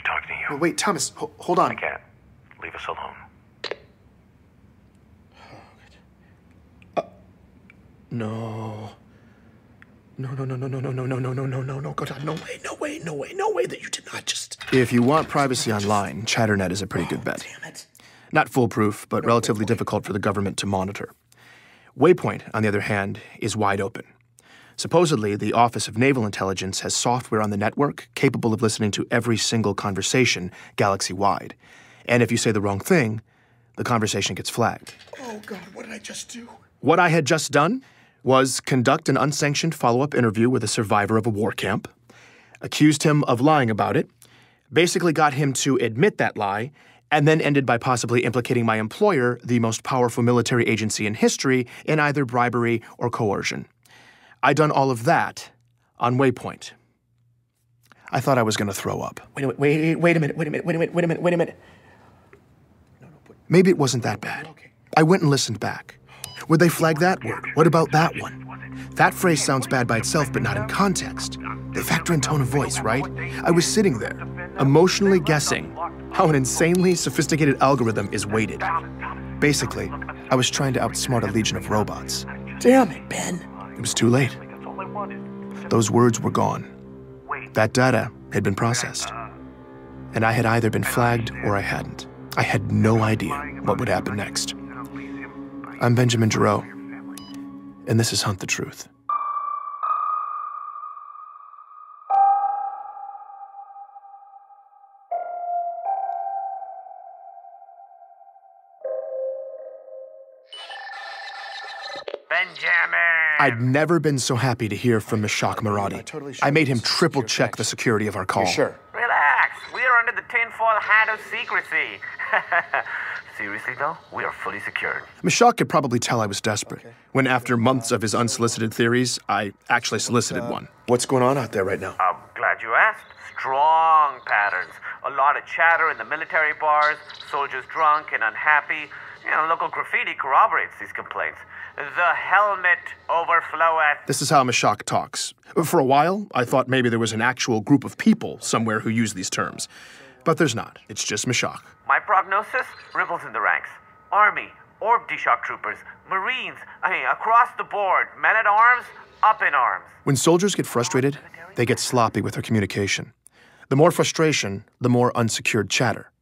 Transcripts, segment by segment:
be talking to you. Well, wait, Thomas, hold on. I can't. Leave us alone. No. No, God, no way that you did not just... If you want privacy online, ChatterNet is a pretty good bet. Damn it. Not foolproof, but relatively difficult for the government to monitor. Waypoint, on the other hand, is wide open. Supposedly, the Office of Naval Intelligence has software on the network capable of listening to every single conversation galaxy-wide. And if you say the wrong thing, the conversation gets flagged. Oh, God, what did I just do? What I had just done was conduct an unsanctioned follow-up interview with a survivor of a war camp, accused him of lying about it, basically got him to admit that lie, and then ended by possibly implicating my employer, the most powerful military agency in history, in either bribery or coercion. I'd done all of that on Waypoint. I thought I was going to throw up. Wait a minute. Maybe it wasn't that bad. I went and listened back. Would they flag that word? What about that one? That phrase sounds bad by itself, but not in context. They factor in tone of voice, right? I was sitting there, emotionally guessing how an insanely sophisticated algorithm is weighted. Basically, I was trying to outsmart a legion of robots. Damn it, Ben. It was too late. Those words were gone. That data had been processed. And I had either been flagged or I hadn't. I had no idea what would happen next. I'm Benjamin Giroux, and this is Hunt the Truth. Benjamin! I'd never been so happy to hear from Meshach Maradi. I made him triple-check the security of our call. Sure. Relax. We are under the tinfoil hat of secrecy. Seriously, though, we are fully secured. Meshach could probably tell I was desperate, when after months of his unsolicited theories, I actually solicited one. What's going on out there right now? I'm glad you asked. Strong patterns. A lot of chatter in the military bars, soldiers drunk and unhappy. Local graffiti corroborates these complaints. The helmet overfloweth. This is how Meshach talks. For a while, I thought maybe there was an actual group of people somewhere who use these terms. But there's not. It's just Meshach. My prognosis? Ripples in the ranks. Army, Orb D-Shock troopers, Marines, across the board. Men at arms, up in arms. When soldiers get frustrated, they get sloppy with their communication. The more frustration, the more unsecured chatter.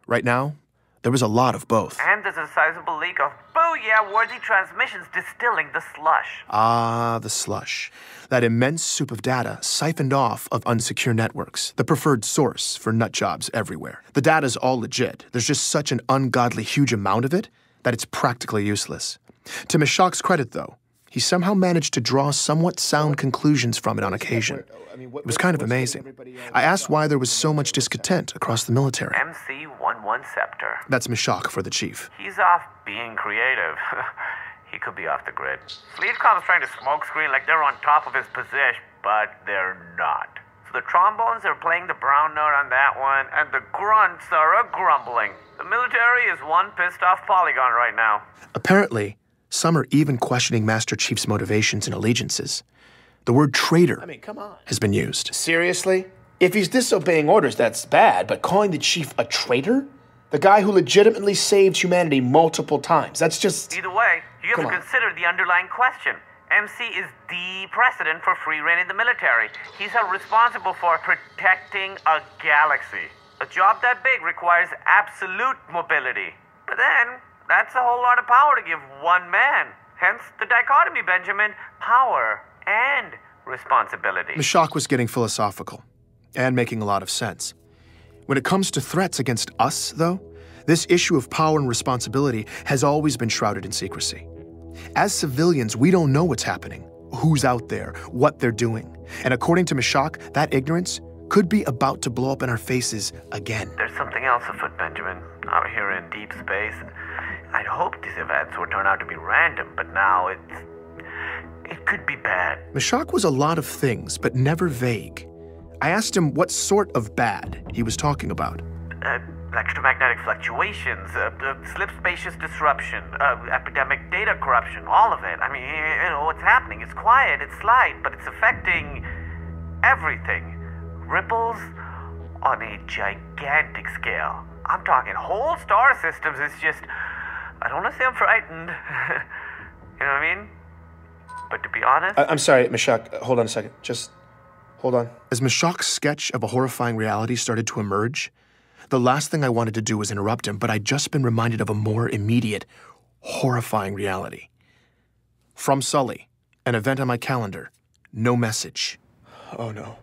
Right now, there was a lot of both. And there's a sizable leak of booyah-worthy transmissions distilling the slush. Ah, the slush. That immense soup of data siphoned off of unsecure networks, the preferred source for nut jobs everywhere. The data's all legit. There's just such an ungodly huge amount of it that it's practically useless. To Meshach's credit, though, he somehow managed to draw somewhat sound conclusions from it on occasion. It was kind of amazing. I asked why there was so much discontent across the military. MC-11 Scepter. That's Meshach for the chief. He's off being creative. He could be off the grid. Fleetcom's trying to smokescreen like they're on top of his position, but they're not. So the trombones are playing the brown note on that one, and the grunts are a-grumbling. The military is one pissed-off polygon right now. Apparently, some are even questioning Master Chief's motivations and allegiances. The word traitor Come on. has been used. Seriously? If he's disobeying orders, that's bad, but calling the chief a traitor? The guy who legitimately saved humanity multiple times. That's just... Either way, you have Come to on. consider the underlying question. MC is the precedent for free reign in the military. He's held responsible for protecting a galaxy. A job that big requires absolute mobility. But then, that's a whole lot of power to give one man. Hence the dichotomy, Benjamin. Power and responsibility. Meshach was getting philosophical and making a lot of sense. When it comes to threats against us, though, this issue of power and responsibility has always been shrouded in secrecy. As civilians, we don't know what's happening, who's out there, what they're doing. And according to Meshach, that ignorance could be about to blow up in our faces again. There's something else afoot, Benjamin. Out here in deep space. I'd hoped these events would turn out to be random, but now it could be bad. Meshach was a lot of things, but never vague. I asked him what sort of bad he was talking about. Electromagnetic fluctuations, slip spacious disruption, epidemic data corruption, all of it. What's happening? It's quiet, it's slight, but it's affecting everything. Ripples on a gigantic scale. I'm talking whole star systems. It's just, I don't want to say I'm frightened. You know what I mean? But to be honest... I'm sorry, Mashak. Hold on a second. Just hold on. As Mashak's sketch of a horrifying reality started to emerge, the last thing I wanted to do was interrupt him, but I'd just been reminded of a more immediate, horrifying reality. From Sully, an event on my calendar, no message. Oh, no.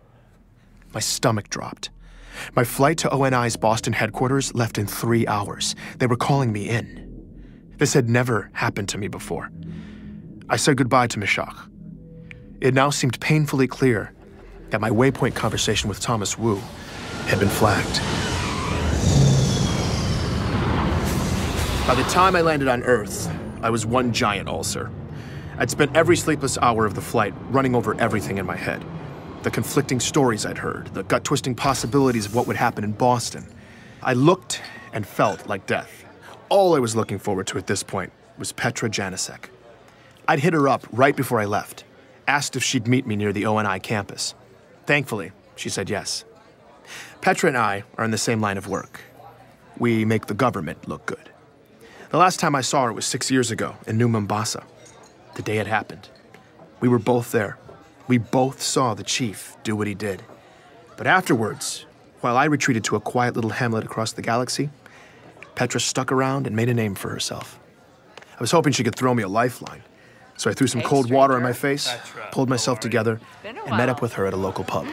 My stomach dropped. My flight to ONI's Boston headquarters left in 3 hours. They were calling me in. This had never happened to me before. I said goodbye to Mashak. It now seemed painfully clear that my Waypoint conversation with Thomas Wu had been flagged. By the time I landed on Earth, I was one giant ulcer. I'd spent every sleepless hour of the flight running over everything in my head. The conflicting stories I'd heard, the gut-twisting possibilities of what would happen in Boston. I looked and felt like death. All I was looking forward to at this point was Petra Janasek. I'd hit her up right before I left, asked if she'd meet me near the ONI campus. Thankfully, she said yes. Petra and I are in the same line of work. We make the government look good. The last time I saw her was 6 years ago in New Mombasa, the day it happened. We were both there. We both saw the chief do what he did. But afterwards, while I retreated to a quiet little hamlet across the galaxy, Petra stuck around and made a name for herself. I was hoping she could throw me a lifeline, so I threw some cold water on my face, pulled myself together, and met up with her at a local pub.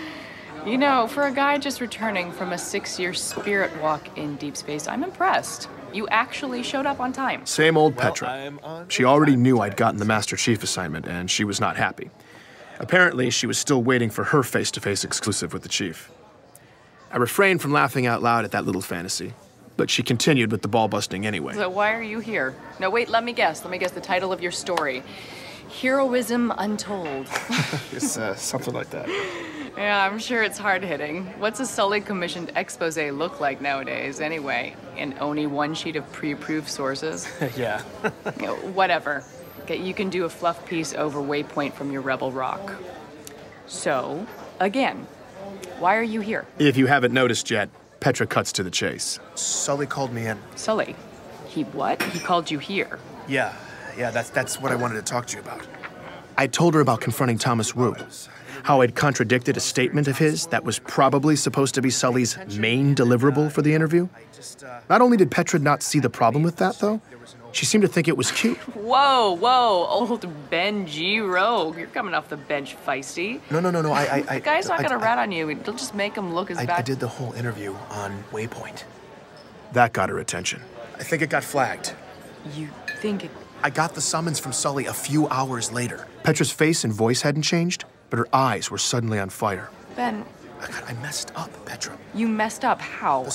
You know, for a guy just returning from a 6-year spirit walk in deep space, I'm impressed. You actually showed up on time. Same old Petra. She already knew I'd gotten the Master Chief assignment, and she was not happy. Apparently, she was still waiting for her face-to-face exclusive with the Chief. I refrained from laughing out loud at that little fantasy, but she continued with the ball-busting anyway. So why are you here? No, wait, let me guess. Let me guess the title of your story. Heroism Untold. It's something like that. Yeah, I'm sure it's hard-hitting. What's a Sully-commissioned expose look like nowadays, anyway? And only one sheet of pre-approved sources? Yeah. You know, whatever. Okay, you can do a fluff piece over Waypoint from your Rebel Rock. So, again, why are you here? If you haven't noticed yet, Petra cuts to the chase. Sully called me in. Sully? He what? He called you here? Yeah, that's what I wanted to talk to you about. I told her about confronting Thomas Wu, how I'd contradicted a statement of his that was probably supposed to be Sully's main deliverable for the interview. Not only did Petra not see the problem with that, though, she seemed to think it was cute. Whoa, old Ben G. Rogue. You're coming off the bench feisty. No, The guy's not gonna rat on you. It'll just make him look as bad. I did the whole interview on Waypoint. That got her attention. I think it got flagged. You think it... I got the summons from Sully a few hours later. Petra's face and voice hadn't changed, but her eyes were suddenly on fire. Ben... I messed up, Petra. You messed up? How? The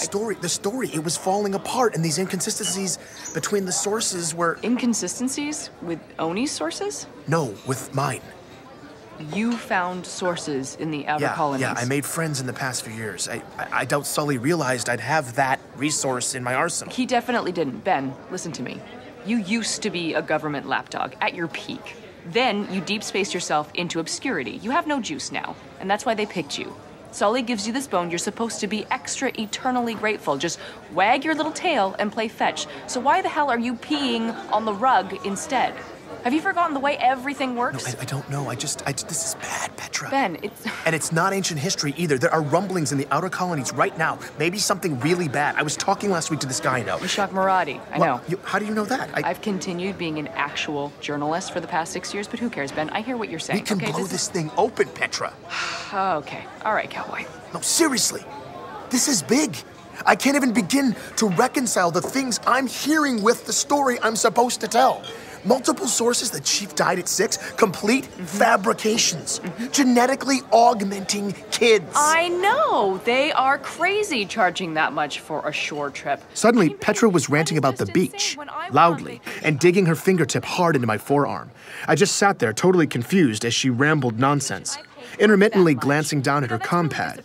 story, it was falling apart, and these inconsistencies between the sources were... Inconsistencies? With Oni's sources? No, with mine. You found sources in the outer colonies? Yeah, I made friends in the past few years. I doubt Sully realized I'd have that resource in my arsenal. He definitely didn't. Ben, listen to me. You used to be a government lapdog, at your peak. Then you deep spaced yourself into obscurity. You have no juice now, and that's why they picked you. Sully gives you this bone, you're supposed to be extra eternally grateful. Just wag your little tail and play fetch. So why the hell are you peeing on the rug instead? Have you forgotten the way everything works? No, I don't know. This is bad, Petra. Ben, it's... And it's not ancient history either. There are rumblings in the outer colonies right now. Maybe something really bad. I was talking last week to this guy I know. Ishak Maradi, I know. How do you know that? I've continued being an actual journalist for the past 6 years, but who cares, Ben? I hear what you're saying. We can blow this thing open, Petra. Okay. All right, cowboy. No, seriously. This is big. I can't even begin to reconcile the things I'm hearing with the story I'm supposed to tell. Multiple sources that Chief died at 6, complete fabrications, genetically augmenting kids. I know, they are crazy charging that much for a shore trip. Suddenly, Petra was ranting about the beach, loudly, and digging her fingertip hard into my forearm. I just sat there totally confused as she rambled nonsense, intermittently glancing down at her compad.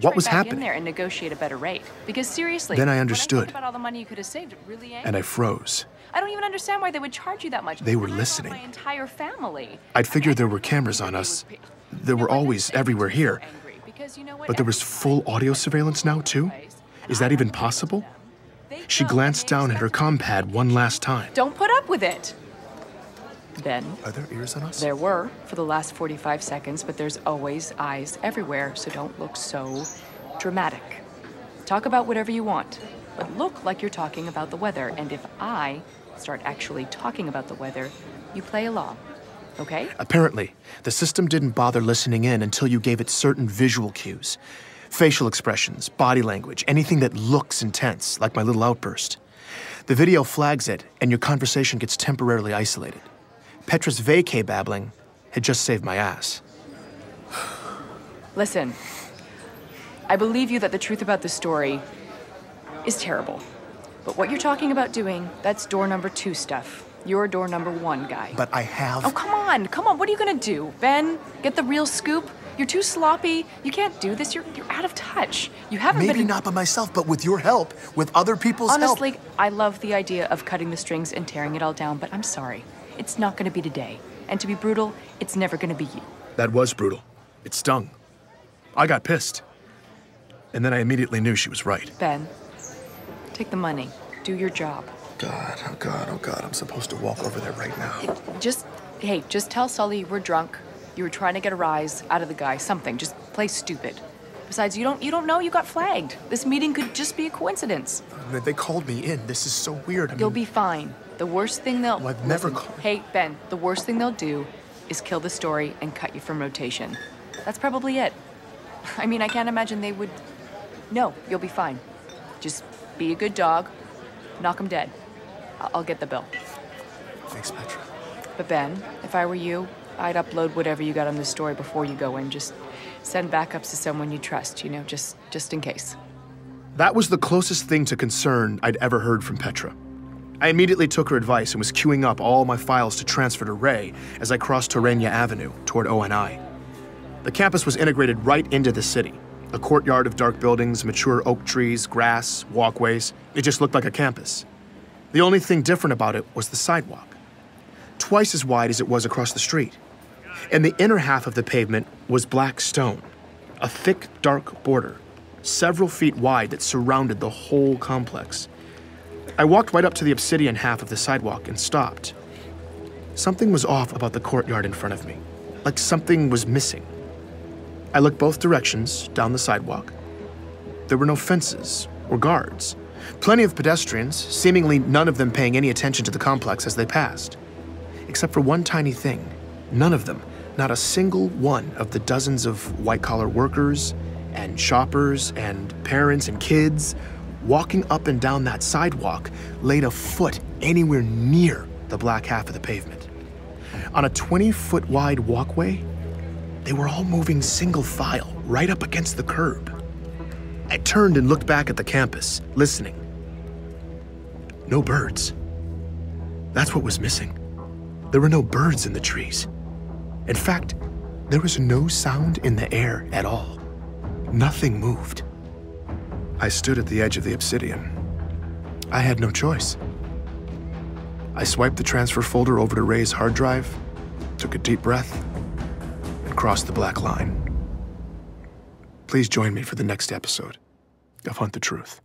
What was happening? There and negotiate a better rate. Because seriously, then I understood, about all the money you could have saved, it really ain't. And I froze. I don't even understand why they would charge you that much. They were listening. My entire family. I'd figured there were cameras on us. There were always everywhere here. Because you know what? But there was full audio surveillance now, too? Is that even possible? She glanced down at her comm pad one last time. Don't put up with it. Ben. Are there ears on us? There were for the last 45 seconds, but there's always eyes everywhere, so don't look so dramatic. Talk about whatever you want, but look like you're talking about the weather. And if I start actually talking about the weather, you play along, okay? Apparently, the system didn't bother listening in until you gave it certain visual cues. Facial expressions, body language, anything that looks intense, like my little outburst. The video flags it, and your conversation gets temporarily isolated. Petra's vacay babbling had just saved my ass. Listen, I believe you that the truth about the story is terrible. But what you're talking about doing, that's door number 2 stuff. You're door number 1 guy. But I have... Oh, come on, what are you gonna do? Ben, get the real scoop? You're too sloppy. You can't do this. You're out of touch. You haven't been... Maybe not by myself, but with your help, with other people's help. Honestly, I love the idea of cutting the strings and tearing it all down, but I'm sorry. It's not gonna be today. And to be brutal, it's never gonna be you. That was brutal. It stung. I got pissed. And then I immediately knew she was right. Ben, take the money. Do your job. God, oh God, oh God, I'm supposed to walk over there right now. Just tell Sully you were drunk. You were trying to get a rise out of the guy. Something. Just play stupid. Besides, you don't know you got flagged. This meeting could just be a coincidence. They called me in. This is so weird. You'll be fine. The worst thing they'll... Well, I've never called... Hey, Ben, the worst thing they'll do is kill the story and cut you from rotation. That's probably it. I mean, I can't imagine they would... No, you'll be fine. Just be a good dog. Knock 'em dead. I'll get the bill. Thanks, Petra. But Ben, if I were you, I'd upload whatever you got on the story before you go in. Just send backups to someone you trust, you know, just in case. That was the closest thing to concern I'd ever heard from Petra. I immediately took her advice and was queuing up all my files to transfer to Ray as I crossed Torrenia Avenue toward ONI. The campus was integrated right into the city. A courtyard of dark buildings, mature oak trees, grass, walkways. It just looked like a campus. The only thing different about it was the sidewalk. Twice as wide as it was across the street. In the inner half of the pavement was black stone, a thick, dark border, several feet wide that surrounded the whole complex. I walked right up to the obsidian half of the sidewalk and stopped. Something was off about the courtyard in front of me, like something was missing. I looked both directions down the sidewalk. There were no fences or guards. Plenty of pedestrians, seemingly none of them paying any attention to the complex as they passed. Except for one tiny thing. None of them, not a single one of the dozens of white-collar workers and shoppers and parents and kids walking up and down that sidewalk laid a foot anywhere near the black half of the pavement. On a 20-foot wide walkway, they were all moving single file right up against the curb. I turned and looked back at the campus, listening. No birds. That's what was missing. There were no birds in the trees. In fact, there was no sound in the air at all. Nothing moved. I stood at the edge of the obsidian. I had no choice. I swiped the transfer folder over to Ray's hard drive, took a deep breath, and crossed the black line. Please join me for the next episode of Hunt the Truth.